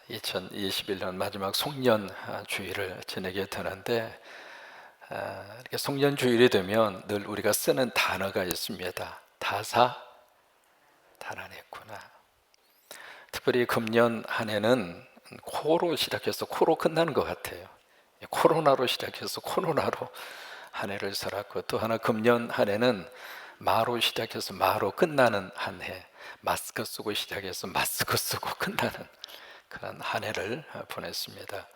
2021년 마지막 송년 주일을 지내게 되는데, 이렇게 송년 주일이 되면 늘 우리가 쓰는 단어가 있습니다. 다사다난했구나. 특별히 금년 한 해는 코로 시작해서 코로 끝나는 것 같아요. 코로나로 시작해서 코로나로 한 해를 살았고, 또 하나 금년 한 해는 마로 시작해서 마로 끝나는 한 해, 마스크 쓰고 시작해서 마스크 쓰고 끝나는 그런 한 해를 보냈습니다.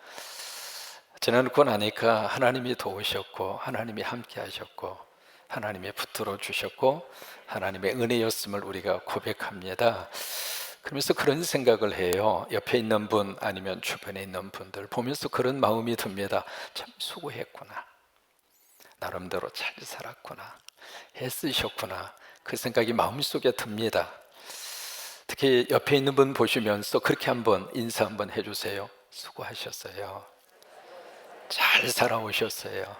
지나고 나니까 하나님이 도우셨고, 하나님이 함께 하셨고, 하나님이 붙들어 주셨고, 하나님의 은혜였음을 우리가 고백합니다. 그러면서 그런 생각을 해요. 옆에 있는 분 아니면 주변에 있는 분들 보면서 그런 마음이 듭니다. 참 수고했구나, 나름대로 잘 살았구나, 애쓰셨구나, 그 생각이 마음속에 듭니다. 특히 옆에 있는 분 보시면서 그렇게 한번 인사 한번 해주세요. 수고하셨어요, 잘 살아오셨어요.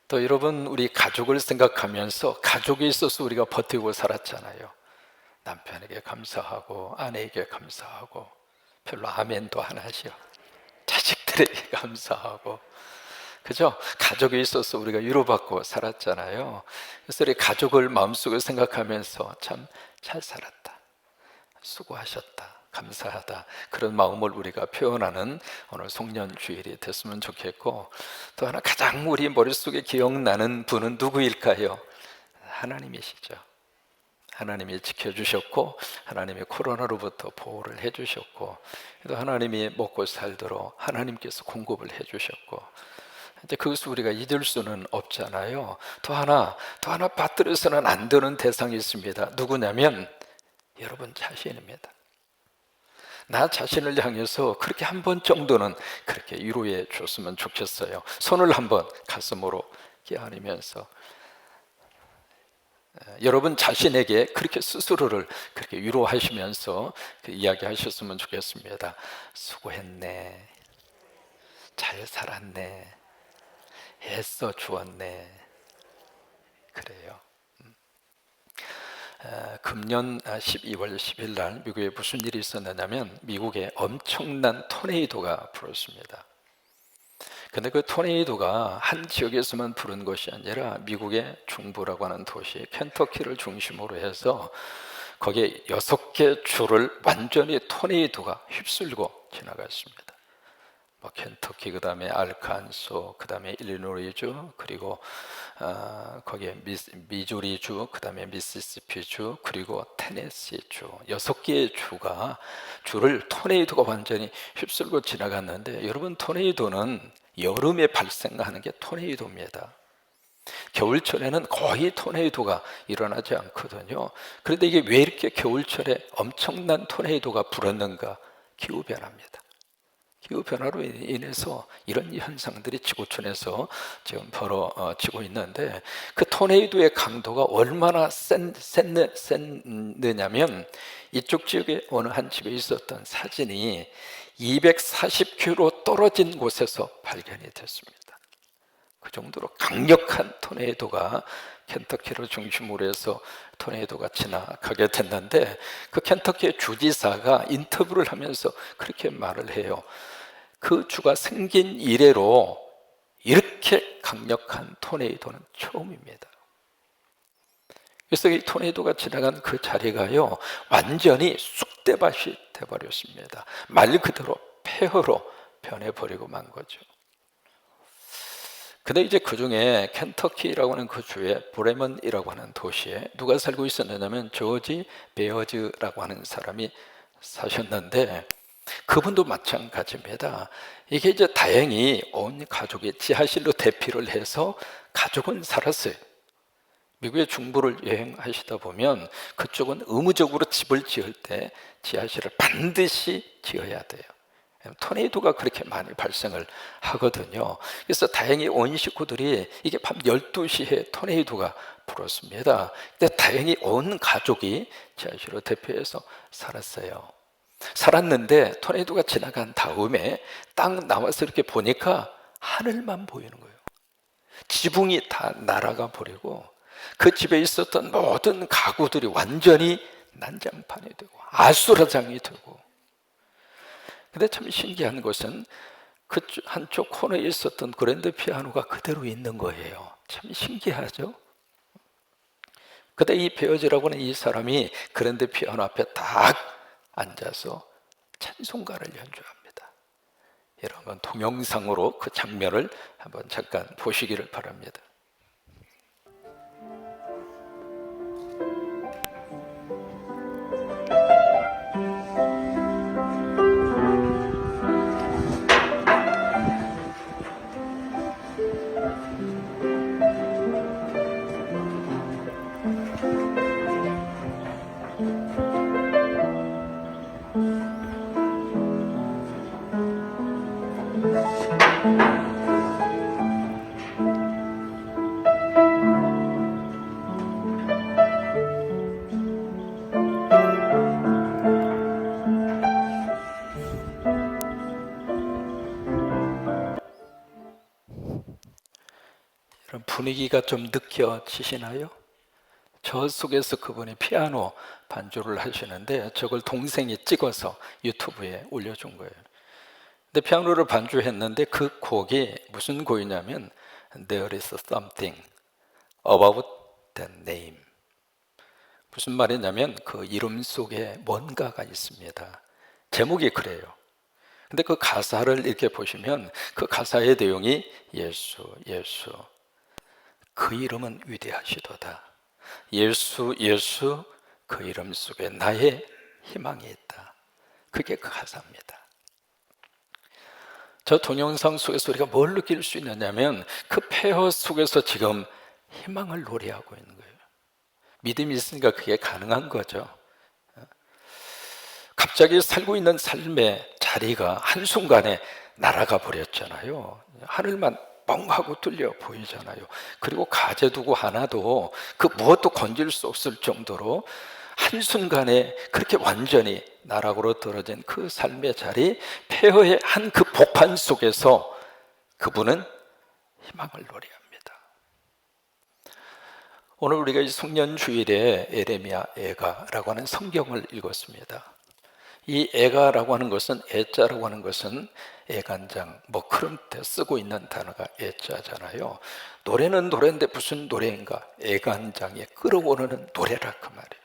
또 여러분, 우리 가족을 생각하면서 가족이 있어서 우리가 버티고 살았잖아요. 남편에게 감사하고 아내에게 감사하고, 별로 아멘도 안 하죠. 자식들에게 감사하고, 그죠? 가족이 있어서 우리가 위로받고 살았잖아요. 그래서 우리 가족을 마음속에 생각하면서 참 잘 살았다, 수고하셨다, 감사하다, 그런 마음을 우리가 표현하는 오늘 송년 주일이 됐으면 좋겠고, 또 하나 가장 우리 머릿속에 기억나는 분은 누구일까요? 하나님이시죠. 하나님이 지켜주셨고, 하나님이 코로나로부터 보호를 해주셨고, 또 하나님이 먹고 살도록 하나님께서 공급을 해주셨고, 이제 그것을 우리가 잊을 수는 없잖아요. 또 하나 빠뜨려서는 안 되는 대상이 있습니다. 누구냐면 여러분 자신입니다. 나 자신을 향해서 그렇게 한 번 정도는 그렇게 위로해 줬으면 좋겠어요. 손을 한번 가슴으로 껴안으면서 여러분 자신에게 그렇게 스스로를 그렇게 위로하시면서 이야기하셨으면 좋겠습니다. 수고했네, 잘 살았네, 애써 주었네. 그래요. 금년 12월 10일 날 미국에 무슨 일이 있었느냐면, 미국에 엄청난 토네이도가 불었습니다. 근데 그 토네이도가 한 지역에서만 부른 것이 아니라 미국의 중부라고 하는 도시 켄터키를 중심으로 해서 거기에 6개 주를 완전히 토네이도가 휩쓸고 지나갔습니다. 켄터키, 그 다음에 알칸소, 그 다음에 일리노이주, 그리고 거기에 미주리주, 그 다음에 미시시피주, 그리고 테네시주, 6개의 주를 토네이도가 완전히 휩쓸고 지나갔는데, 여러분 토네이도는 여름에 발생하는 게 토네이도입니다. 겨울철에는 거의 토네이도가 일어나지 않거든요. 그런데 이게 왜 이렇게 겨울철에 엄청난 토네이도가 불었는가? 기후변화입니다. 기후변화로 인해서 이런 현상들이 지구촌에서 지금 벌어지고 있는데, 그 토네이도의 강도가 얼마나 셌느냐면, 이쪽 지역에 어느 한 집에 있었던 사진이 240km 떨어진 곳에서 발견이 됐습니다. 그 정도로 강력한 토네이도가 켄터키를 중심으로 해서 토네이도가 지나가게 됐는데, 그 켄터키의 주지사가 인터뷰를 하면서 그렇게 말을 해요. 그 주가 생긴 이래로 이렇게 강력한 토네이도는 처음입니다. 그래서 이 토네이도가 지나간 그 자리가요, 완전히 쑥대밭이 돼버렸습니다. 말 그대로 폐허로 변해버리고 만 거죠. 근데 이제 그 중에 켄터키라고 하는 그 주에 브레먼이라고 하는 도시에 누가 살고 있었느냐면 조지 베어즈라고 하는 사람이 사셨는데, 그분도 마찬가지입니다. 이게 이제 다행히 온 가족이 지하실로 대피를 해서 가족은 살았어요. 미국의 중부를 여행하시다 보면 그쪽은 의무적으로 집을 지을 때 지하실을 반드시 지어야 돼요. 토네이도가 그렇게 많이 발생을 하거든요. 그래서 다행히 온 식구들이, 이게 밤 12시에 토네이도가 불었습니다. 근데 다행히 온 가족이 지하실로 대피해서 살았어요. 살았는데 토네이도가 지나간 다음에 딱 나와서 이렇게 보니까 하늘만 보이는 거예요. 지붕이 다 날아가 버리고 그 집에 있었던 모든 가구들이 완전히 난장판이 되고 아수라장이 되고. 근데 참 신기한 것은 그 한쪽 코너에 있었던 그랜드 피아노가 그대로 있는 거예요. 참 신기하죠? 그때 이 베어즈라고 하는 이 사람이 그랜드 피아노 앞에 딱 앉아서 찬송가를 연주합니다. 여러분 동영상으로 그 장면을 한번 잠깐 보시기를 바랍니다. 그런 분위기가 좀 느껴지시나요? 저 속에서 그분이 피아노 반주를 하시는데 저걸 동생이 찍어서 유튜브에 올려준 거예요. 근데 피아노를 반주했는데 그 곡이 무슨 곡이냐면 There is something about that name. 무슨 말이냐면 그 이름 속에 뭔가가 있습니다. 제목이 그래요. 근데 그 가사를 이렇게 보시면 그 가사의 내용이 예수, 예수, 그 이름은 위대하시도다. 예수, 예수, 그 이름 속에 나의 희망이 있다. 그게 그 가사입니다. 저 동영상 속에서 우리가 뭘 느낄 수 있느냐면 그 폐허 속에서 지금 희망을 노래하고 있는 거예요. 믿음이 있으니까 그게 가능한 거죠. 갑자기 살고 있는 삶의 자리가 한순간에 날아가 버렸잖아요. 하늘만 뻥하고 뚫려 보이잖아요. 그리고 가재두고 하나도 그 무엇도 건질 수 없을 정도로 한순간에 그렇게 완전히 나락으로 떨어진 그 삶의 자리, 폐허의 한 그 복판 속에서 그분은 희망을 노래합니다. 오늘 우리가 이 성년주일에 에레미야 애가라고 하는 성경을 읽었습니다. 이 애가라고 하는 것은, 애자라고 하는 것은 애간장 뭐 그런 데 쓰고 있는 단어가 애자잖아요. 노래는 노래인데 무슨 노래인가? 애간장에 끌어오르는 노래라 그 말이에요.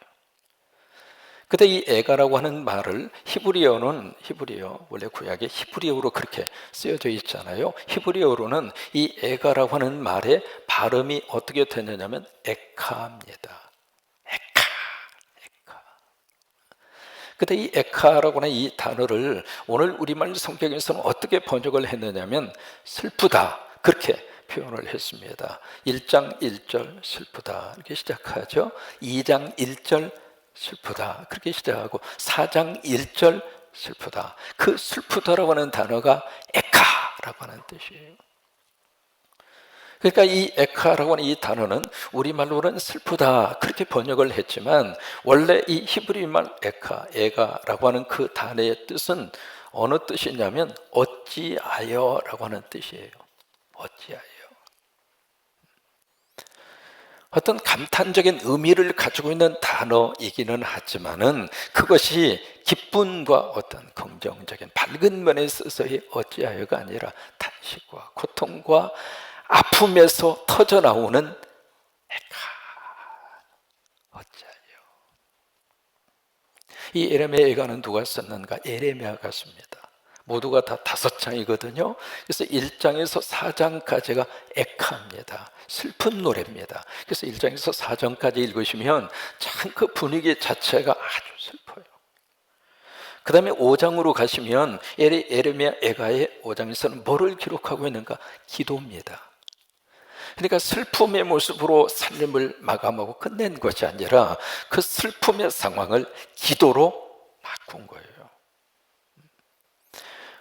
근데 이 애가라고 하는 말을 히브리어, 원래 구약에 히브리어로 그렇게 쓰여져 있잖아요. 히브리어로는 이 애가라고 하는 말의 발음이 어떻게 되느냐면 에카입니다. 에카. 근데 이 에카라고 하는 이 단어를 오늘 우리말 성경에서는 어떻게 번역을 했느냐면 슬프다, 그렇게 표현을 했습니다. 1장 1절 슬프다 이렇게 시작하죠. 2장 1절 슬프다 그렇게 시작하고 4장 1절 슬프다. 그 슬프다라고 하는 단어가 에카라고 하는 뜻이에요. 그러니까 이 에카라고 하는 이 단어는 우리말로는 슬프다 그렇게 번역을 했지만 원래 이 히브리말 에카, 에가라고 하는 그 단어의 뜻은 어느 뜻이냐면 어찌하여라고 하는 뜻이에요. 어찌하여. 어떤 감탄적인 의미를 가지고 있는 단어이기는 하지만은 그것이 기쁨과 어떤 긍정적인 밝은 면에 있어서의 어찌하여가 아니라 탄식과 고통과 아픔에서 터져나오는 에카, 어찌하여. 이 에레미야 애가는 누가 썼는가? 에레미야가 씁니다. 모두가 다 5장이거든요. 그래서 1장에서 4장까지가 에카입니다. 슬픈 노래입니다. 그래서 1장에서 4장까지 읽으시면 참 그 분위기 자체가 아주 슬퍼요. 그 다음에 5장으로 가시면 에레미야 애가의 5장에서는 뭐를 기록하고 있는가? 기도입니다. 그러니까 슬픔의 모습으로 삶을 마감하고 끝낸 것이 아니라 그 슬픔의 상황을 기도로 바꾼 거예요.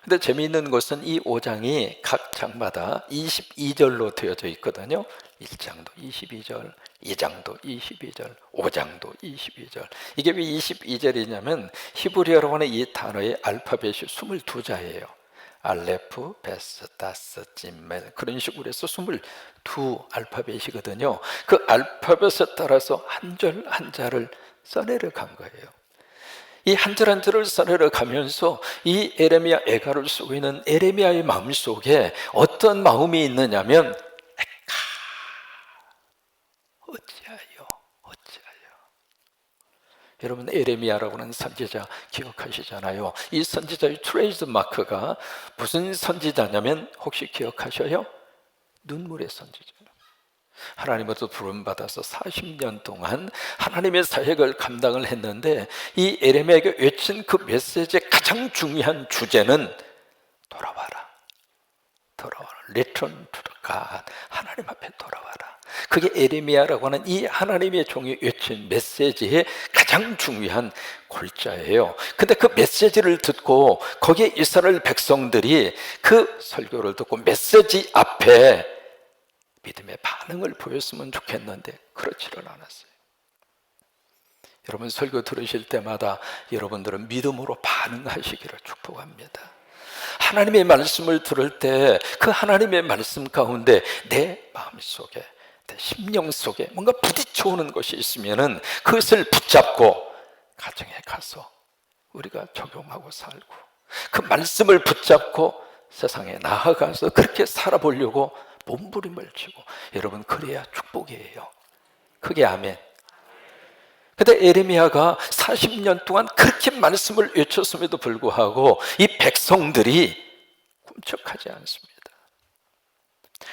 근데 재미있는 것은 이 5장이 각 장마다 22절로 되어져 있거든요. 1장도 22절, 2장도 22절, 5장도 22절. 이게 왜 22절이냐면 히브리어로 하는 이 단어의 알파벳이 22자예요. 알레프, 베스, 다스, 짐멜 그런 식으로 해서 22 알파벳이거든요. 그 알파벳에 따라서 한 절 한 자를 써내려 간 거예요. 이 한 절 한 절을 써내려 가면서 이 에레미야 애가를 쓰고 있는 에레미야의 마음속에 어떤 마음이 있느냐면 어찌하여 어찌하여. 여러분 에레미야라고 하는 선지자 기억하시잖아요. 이 선지자의 트레이드 마크가 무슨 선지자냐면 혹시 기억하셔요? 눈물의 선지자. 하나님으로부터 부름받아서 40년 동안 하나님의 사역을 감당을 했는데 이 에레미야에게 외친 그 메시지의 가장 중요한 주제는 돌아와라, 돌아와라, Return to the God. 하나님 앞에 돌아와라. 그게 에레미야라고 하는 이 하나님의 종이 외친 메시지의 가장 중요한 골자예요. 근데 그 메시지를 듣고 거기에 이스라엘 백성들이 그 설교를 듣고 메시지 앞에 믿음의 반응을 보였으면 좋겠는데 그렇지는 않았어요. 여러분 설교 들으실 때마다 여러분들은 믿음으로 반응하시기를 축복합니다. 하나님의 말씀을 들을 때 그 하나님의 말씀 가운데 내 마음속에 내 심령 속에 뭔가 부딪혀오는 것이 있으면은 그것을 붙잡고 가정에 가서 우리가 적용하고 살고 그 말씀을 붙잡고 세상에 나아가서 그렇게 살아보려고 몸부림을 치고 여러분 그래야 축복이에요. 그게 아멘. 근데 에레미야가 40년 동안 그렇게 말씀을 외쳤음에도 불구하고 이 백성들이 꿈쩍하지 않습니다.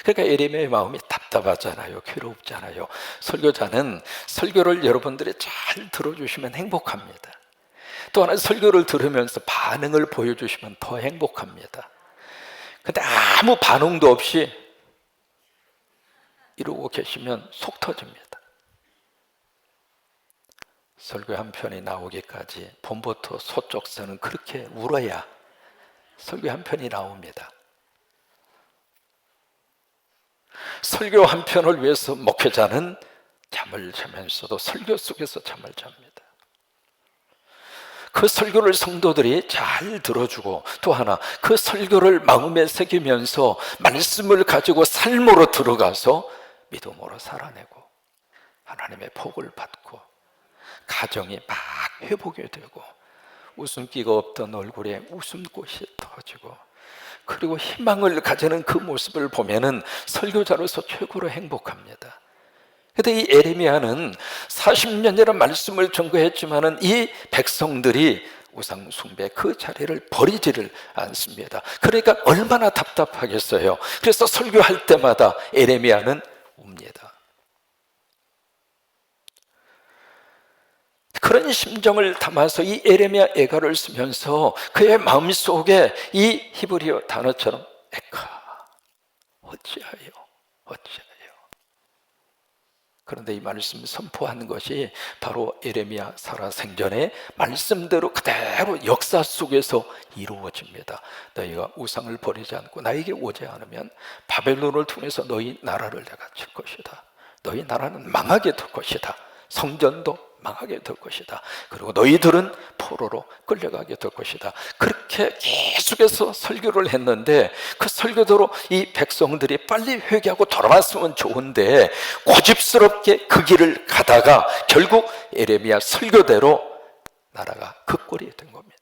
그러니까 에레미야의 마음이 답답하잖아요. 괴롭잖아요. 설교자는 설교를 여러분들이 잘 들어주시면 행복합니다. 또 하나 설교를 들으면서 반응을 보여주시면 더 행복합니다. 근데 아무 반응도 없이 이러고 계시면 속 터집니다. 설교 한 편이 나오기까지 봄부터 소쪽서는 그렇게 울어야 설교 한 편이 나옵니다. 설교 한 편을 위해서 목회자는 잠을 자면서도 설교 속에서 잠을 잡니다. 그 설교를 성도들이 잘 들어주고 또 하나 그 설교를 마음에 새기면서 말씀을 가지고 삶으로 들어가서 믿음으로 살아내고 하나님의 복을 받고 가정이 막 회복이 되고 웃음기가 없던 얼굴에 웃음꽃이 터지고 그리고 희망을 가지는 그 모습을 보면은 설교자로서 최고로 행복합니다. 그런데 이 에레미야는 40년이라는 말씀을 전거했지만은 이 백성들이 우상 숭배 그 자리를 버리지를 않습니다. 그러니까 얼마나 답답하겠어요. 그래서 설교할 때마다 에레미야는 웁니다. 그런 심정을 담아서 이 에레미야 애가를 쓰면서 그의 마음속에 이 히브리어 단어처럼 에카 어찌하여 어찌하여. 그런데 이 말씀을 선포하는 것이 바로 에레미야 살아생전의 말씀대로 그대로 역사 속에서 이루어집니다. 너희가 우상을 버리지 않고 나에게 오지 않으면 바벨론을 통해서 너희 나라를 내가 칠 것이다. 너희 나라는 망하게 될 것이다. 성전도 망하게 될 것이다. 그리고 너희들은 포로로 끌려가게 될 것이다. 그렇게 계속해서 설교를 했는데 그 설교대로 이 백성들이 빨리 회개하고 돌아왔으면 좋은데 고집스럽게 그 길을 가다가 결국 에레미야 설교대로 나라가 그 꼴이 된 겁니다.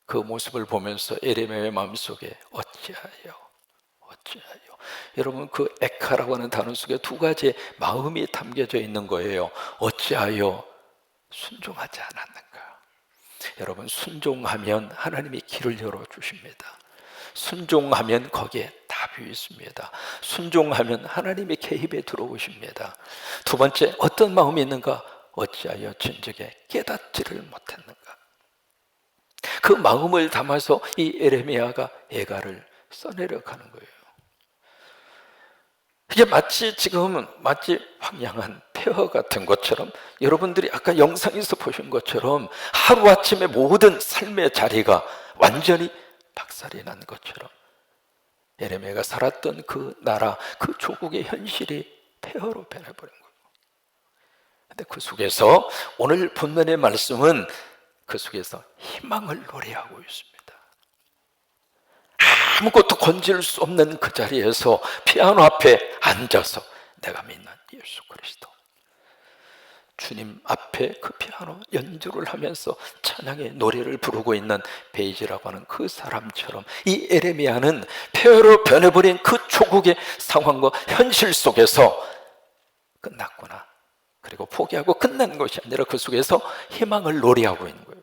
그 모습을 보면서 에레미야의 마음속에 어찌하여 어찌하여. 여러분 그 에카라고 하는 단어 속에 두 가지의 마음이 담겨져 있는 거예요. 어찌하여 순종하지 않았는가. 여러분 순종하면 하나님이 길을 열어주십니다. 순종하면 거기에 답이 있습니다. 순종하면 하나님의 개입에 들어오십니다. 두 번째 어떤 마음이 있는가. 어찌하여 진즉에 깨닫지를 못했는가. 그 마음을 담아서 이 에레미야가 애가를 써내려가는 거예요. 이게 마치 지금 황량한 폐허 같은 것처럼 여러분들이 아까 영상에서 보신 것처럼 하루아침에 모든 삶의 자리가 완전히 박살이 난 것처럼 에레미야가 살았던 그 나라, 그 조국의 현실이 폐허로 변해버린 거예요. 근데 그 속에서 오늘 본문의 말씀은 그 속에서 희망을 노래하고 있습니다. 아무것도 건질 수 없는 그 자리에서 피아노 앞에 앉아서 내가 믿는 예수 그리스도, 주님 앞에 그 피아노 연주를 하면서 찬양의 노래를 부르고 있는 베이지라고 하는 그 사람처럼 이 에레미야는 폐허로 변해버린 그 조국의 상황과 현실 속에서 끝났구나, 그리고 포기하고 끝난 것이 아니라 그 속에서 희망을 노래하고 있는 거예요.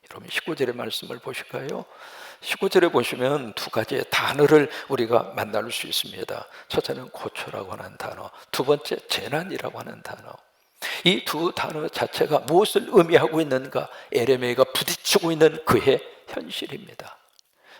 여러분 19절의 말씀을 보실까요? 19절에 보시면 두 가지의 단어를 우리가 만날 수 있습니다. 첫째는 고초라고 하는 단어, 두 번째 재난이라고 하는 단어. 이 두 단어 자체가 무엇을 의미하고 있는가? 에레미야가 부딪히고 있는 그의 현실입니다.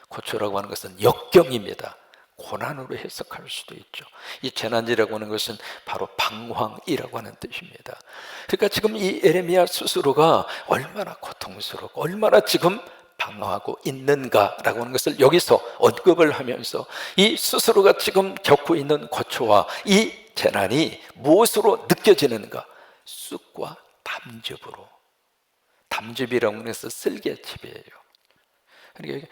고초라고 하는 것은 역경입니다. 고난으로 해석할 수도 있죠. 이 재난이라고 하는 것은 바로 방황이라고 하는 뜻입니다. 그러니까 지금 이 에레미야 스스로가 얼마나 고통스럽고 얼마나 지금 방황하고 있는가라고 하는 것을 여기서 언급을 하면서 이 스스로가 지금 겪고 있는 고초와 이 재난이 무엇으로 느껴지는가? 쑥과 담즙으로. 담즙이라고 하는 것은 쓸개즙이에요. 그러니까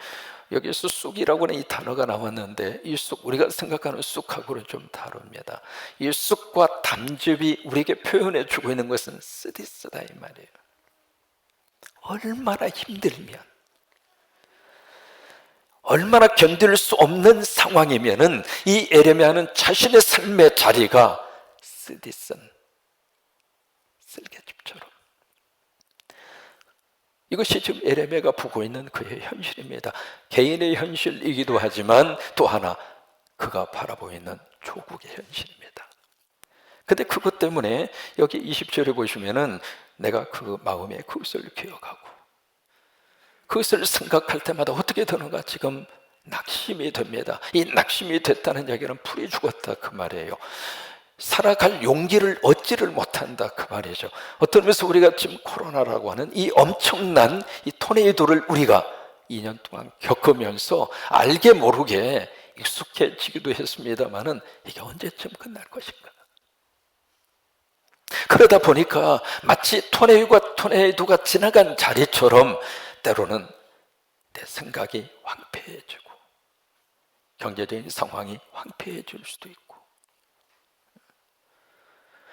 여기서 쑥이라고 하는 이 단어가 나왔는데 이 쑥, 우리가 생각하는 쑥하고는 좀 다릅니다. 이 쑥과 담즙이 우리에게 표현해 주고 있는 것은 쓰디쓰다 이 말이에요. 얼마나 힘들면, 얼마나 견딜 수 없는 상황이면은 이 에레미야는 자신의 삶의 자리가 쓰디쓴 쓸개즙처럼, 이것이 지금 에레미야가 보고 있는 그의 현실입니다. 개인의 현실이기도 하지만 또 하나 그가 바라보이는 조국의 현실입니다. 근데 그것 때문에 여기 20절에 보시면은 내가 그 마음에 그것을 기억하고 그것을 생각할 때마다 어떻게 되는가? 지금 낙심이 됩니다. 이 낙심이 됐다는 얘기는 풀이 죽었다 그 말이에요. 살아갈 용기를 얻지를 못한다 그 말이죠. 어떤 면에서 우리가 지금 코로나라고 하는 이 엄청난 이 토네이도를 우리가 2년 동안 겪으면서 알게 모르게 익숙해지기도 했습니다마는 이게 언제쯤 끝날 것인가? 그러다 보니까 마치 토네이도가 지나간 자리처럼 때로는 내 생각이 황폐해지고 경제적인 상황이 황폐해질 수도 있고,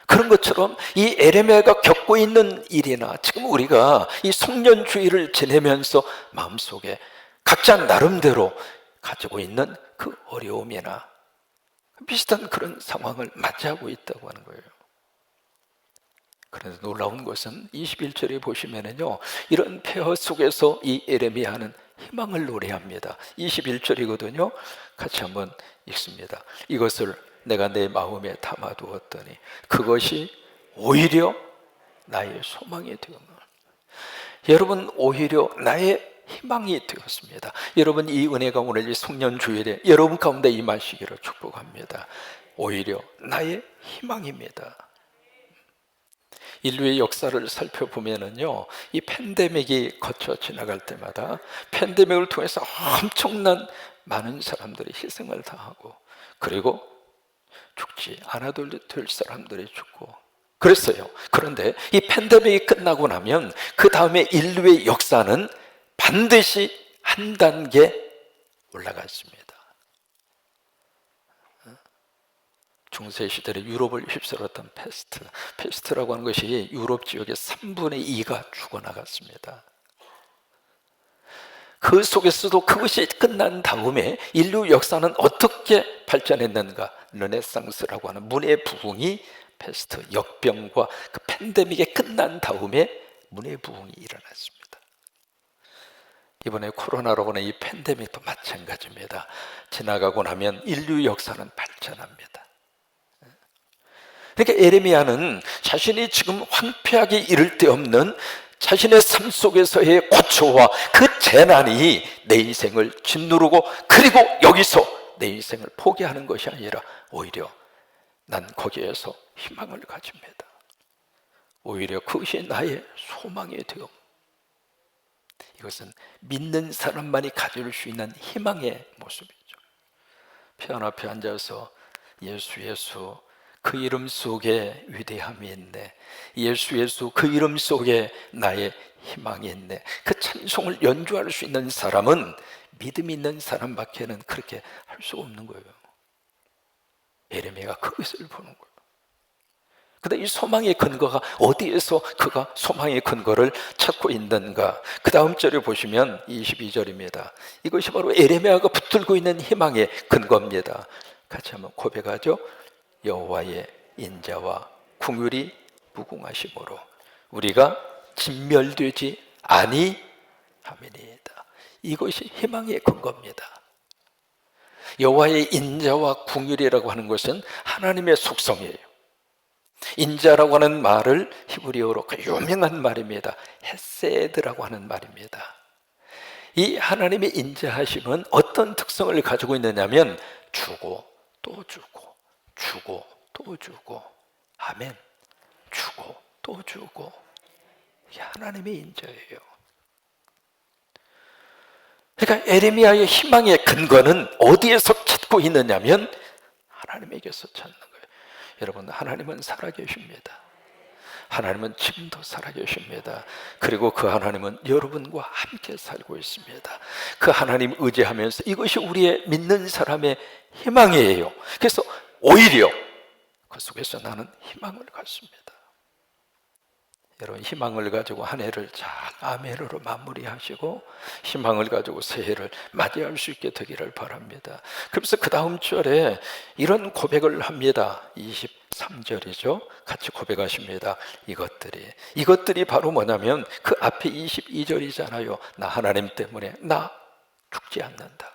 그런 것처럼 이 에레미야가 겪고 있는 일이나 지금 우리가 이 송년주의를 지내면서 마음속에 각자 나름대로 가지고 있는 그 어려움이나 비슷한 그런 상황을 맞이하고 있다고 하는 거예요. 그런데 놀라운 것은 21절에 보시면은요, 이런 폐허 속에서 이 에레미야는 희망을 노래합니다. 21절이거든요. 같이 한번 읽습니다. 이것을 내가 내 마음에 담아두었더니 그것이 오히려 나의 소망이 되었노라. 여러분, 오히려 나의 희망이 되었습니다. 여러분, 이 은혜가 오늘 이 송년주일에 여러분 가운데 임하시기를 축복합니다. 오히려 나의 희망입니다. 인류의 역사를 살펴보면은요, 이 팬데믹이 거쳐 지나갈 때마다 팬데믹을 통해서 엄청난 많은 사람들이 희생을 당하고, 그리고 죽지 않아도 될 사람들이 죽고 그랬어요. 그런데 이 팬데믹이 끝나고 나면 그 다음에 인류의 역사는 반드시 한 단계 올라갔습니다. 중세시대에 유럽을 휩쓸었던 페스트라고 하는 것이 유럽 지역의 3분의 2가 죽어나갔습니다. 그 속에서도 그것이 끝난 다음에 인류 역사는 어떻게 발전했는가? 르네상스라고 하는 문의 부흥이 페스트 역병과 그 팬데믹이 끝난 다음에 문의 부흥이 일어났습니다. 이번에 코로나라고 하는 이 팬데믹도 마찬가지입니다. 지나가고 나면 인류 역사는 발전합니다. 그러니까 에레미야는 자신이 지금 황폐하게 이를 데 없는 자신의 삶 속에서의 고초와 그 재난이 내 인생을 짓누르고, 그리고 여기서 내 인생을 포기하는 것이 아니라 오히려 난 거기에서 희망을 가집니다. 오히려 그것이 나의 소망이 되어, 이것은 믿는 사람만이 가질 수 있는 희망의 모습이죠. 피아노 앞에 앉아서 예수 그 이름 속에 위대함이 있네, 예수 그 이름 속에 나의 희망이 있네. 그 찬송을 연주할 수 있는 사람은 믿음 있는 사람밖에는 그렇게 할 수 없는 거예요. 예레미야가 그것을 보는 거예요. 근데 이 소망의 근거가 어디에서 그가 소망의 근거를 찾고 있는가? 그 다음 절에 보시면 22절입니다. 이것이 바로 예레미야가 붙들고 있는 희망의 근거입니다. 같이 한번 고백하죠. 여호와의 인자와 긍휼이 무궁하심으로 우리가 진멸되지 아니함이니이다. 이것이 희망의 근거입니다. 여호와의 인자와 긍휼이라고 하는 것은 하나님의 속성이에요. 인자라고 하는 말을 히브리어로 그 유명한 말입니다. 헤세드라고 하는 말입니다. 이 하나님의 인자하심은 어떤 특성을 가지고 있느냐면 주고 또 주고 주고 또 주고 아멘. 주고 또 주고. 이게 하나님의 인자예요. 그러니까 예레미야의 희망의 근거는 어디에서 찾고 있느냐면 하나님에게서 찾는 거예요. 여러분, 하나님은 살아계십니다. 하나님은 지금도 살아계십니다. 그리고 그 하나님은 여러분과 함께 살고 있습니다. 그 하나님 의지하면서 이것이 우리의 믿는 사람의 희망이에요. 그래서 오히려 그 속에서 나는 희망을 갖습니다. 여러분, 희망을 가지고 한 해를 잘 아멘으로 마무리하시고 희망을 가지고 새해를 맞이할 수 있게 되기를 바랍니다. 그래서 그 다음 절에 이런 고백을 합니다. 23절이죠. 같이 고백하십니다. 이것들이 바로 뭐냐면 그 앞에 22절이잖아요. 나 하나님 때문에 나 죽지 않는다.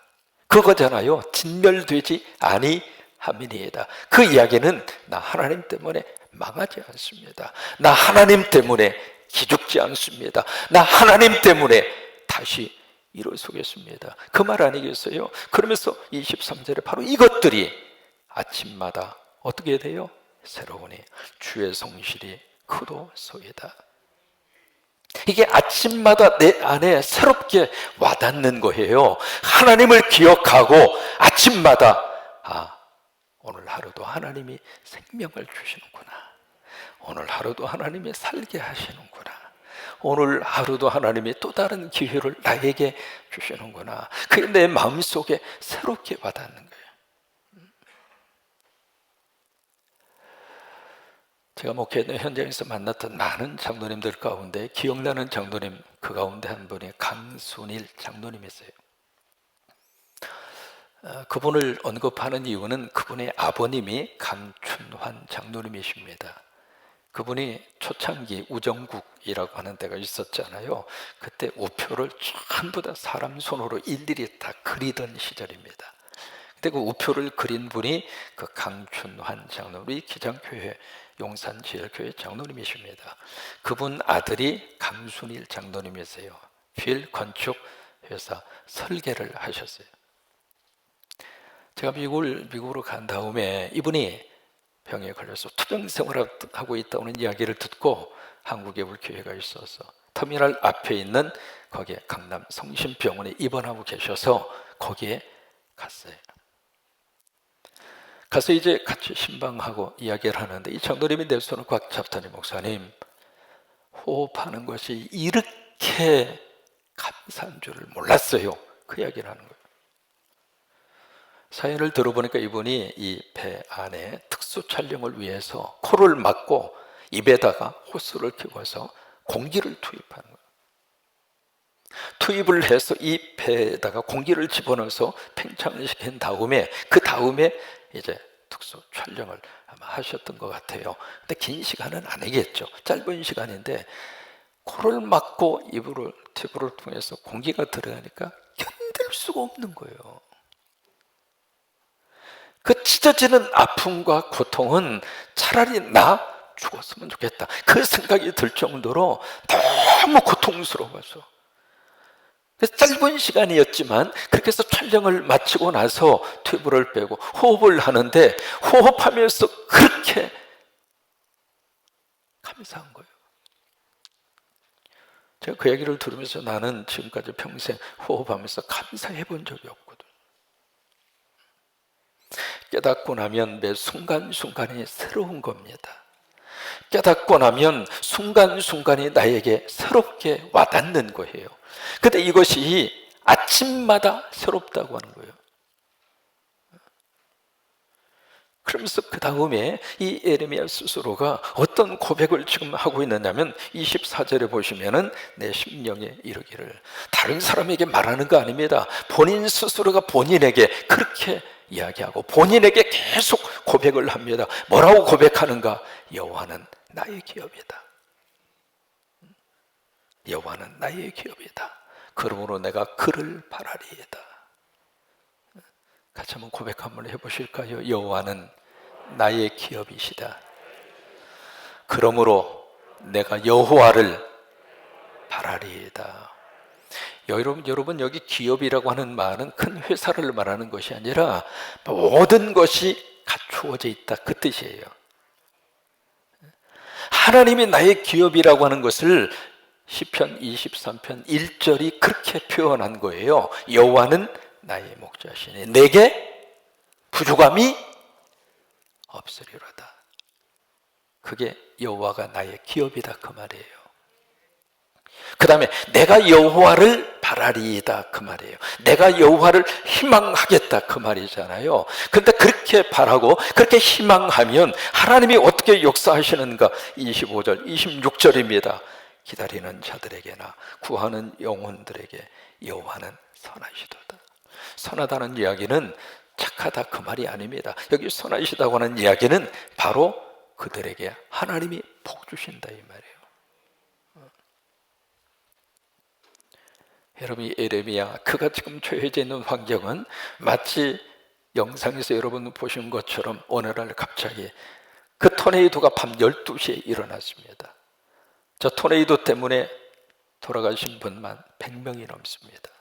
그거잖아요. 진멸되지 아니함이니이다. 그 이야기는 나 하나님 때문에 망하지 않습니다. 나 하나님 때문에 기죽지 않습니다. 나 하나님 때문에 다시 일어서겠습니다. 그 말 아니겠어요? 그러면서 23절에 바로 이것들이 아침마다 어떻게 돼요? 새로우니 주의 성실이 크도소이다. 이게 아침마다 내 안에 새롭게 와닿는 거예요. 하나님을 기억하고 아침마다 오늘 하루도 하나님이 생명을 주시는구나. 오늘 하루도 하나님이 살게 하시는구나. 오늘 하루도 하나님이 또 다른 기회를 나에게 주시는구나. 그게 내 마음속에 새롭게 와닿는 거예요. 제가 목회하는 현장에서 만났던 많은 장로님들 가운데 기억나는 장로님, 그 가운데 한 분이 강순일 장로님이세요. 그분을 언급하는 이유는 그분의 아버님이 강춘환 장로님이십니다. 그분이 초창기 우정국이라고 하는 데가 있었잖아요. 그때 우표를 전부 다 사람 손으로 일일이 다 그리던 시절입니다. 근데 그 우표를 그린 분이 그 강춘환 장로님, 우리 기장교회 용산지혈교회 장로님이십니다. 그분 아들이 강순일 장로님이세요. 빌 건축 회사 설계를 하셨어요. 제가 미국으로 간 다음에 이분이 병에 걸려서 투병 생활을 하고 있다는 이야기를 듣고 한국에 올 기회가 있어서 터미널 앞에 있는 거기에 강남 성심병원에 입원하고 계셔서 거기에 갔어요. 가서 이제 같이 신방하고 이야기를 하는데 이 장로님이 내 손을 꽉 잡더니 목사님, 호흡하는 것이 이렇게 감사한 줄을 몰랐어요. 그 이야기를 하는 거예요. 사연을 들어보니까 이분이 이 배 안에 특수 촬영을 위해서 코를 막고 입에다가 호스를 켜고서 공기를 투입하는 거예요. 투입을 해서 이 배에다가 공기를 집어넣어서 팽창을 시킨 다음에 그 다음에 이제 특수 촬영을 아마 하셨던 것 같아요. 근데 긴 시간은 아니겠죠. 짧은 시간인데 코를 막고 입으로 튜브를 통해서 공기가 들어가니까 견딜 수가 없는 거예요. 그 찢어지는 아픔과 고통은 차라리 나 죽었으면 좋겠다, 그 생각이 들 정도로 너무 고통스러워서 짧은 시간이었지만 그렇게 해서 촬영을 마치고 나서 튜브를 빼고 호흡을 하는데 호흡하면서 그렇게 감사한 거예요. 제가 그 얘기를 들으면서 나는 지금까지 평생 호흡하면서 감사해 본 적이 없거든. 깨닫고 나면 매 순간순간이 새로운 겁니다. 깨닫고 나면 순간순간이 나에게 새롭게 와닿는 거예요. 근데 이것이 아침마다 새롭다고 하는 거예요. 그러면서 그 다음에 이 예레미야 스스로가 어떤 고백을 지금 하고 있느냐면 24절에 보시면은 내 심령에 이르기를, 다른 사람에게 말하는 거 아닙니다. 본인 스스로가 본인에게 그렇게 이야기하고 본인에게 계속 고백을 합니다. 뭐라고 고백하는가? 여호와는 나의 기업이다. 여호와는 나의 기업이다. 그러므로 내가 그를 바라리이다. 같이 한번 고백 한번 해보실까요? 여호와는 나의 기업이시다. 그러므로 내가 여호와를 바라리이다. 여러분 여기 기업이라고 하는 말은 큰 회사를 말하는 것이 아니라 모든 것이 갖추어져 있다, 그 뜻이에요. 하나님이 나의 기업이라고 하는 것을 시편 23편 1절이 그렇게 표현한 거예요. 여호와는 나의 목자시니 내게 부족함이 없으리로다. 그게 여호와가 나의 기업이다, 그 말이에요. 그 다음에 내가 여호와를 바라리이다, 그 말이에요. 내가 여호와를 희망하겠다, 그 말이잖아요. 근데 그렇게 바라고 그렇게 희망하면 하나님이 어떻게 역사하시는가? 25절 26절입니다 기다리는 자들에게나 구하는 영혼들에게 여호와는 선하시도다. 선하다는 이야기는 착하다, 그 말이 아닙니다. 여기 선하시다고 하는 이야기는 바로 그들에게 하나님이 복 주신다, 이 말이에요. 여러분, 예레미야, 그가 지금 처해져 있는 환경은 마치 영상에서 여러분 보신 것처럼 오늘날 갑자기 그 토네이도가 밤 12시에 일어났습니다. 저 토네이도 때문에 돌아가신 분만 100명이 넘습니다.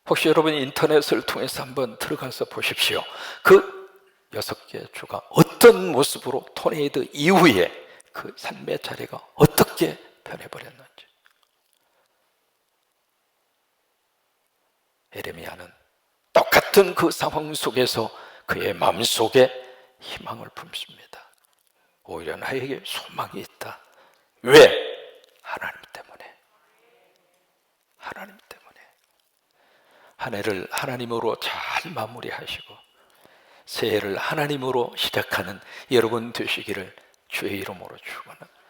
혹시 여러분 인터넷을 통해서 한번 들어가서 보십시오. 그 6개 주가 어떤 모습으로 토네이도 이후에 그 삶의 자리가 어떻게 변해버렸는지. 예레미야는 똑같은 그 상황 속에서 그의 마음속에 희망을 품습니다. 오히려 나에게 소망이 있다. 왜? 하나님 때문에. 하나님 때문에. 한 해를 하나님으로 잘 마무리하시고 새해를 하나님으로 시작하는 여러분 되시기를 주의 이름으로 축원합니다.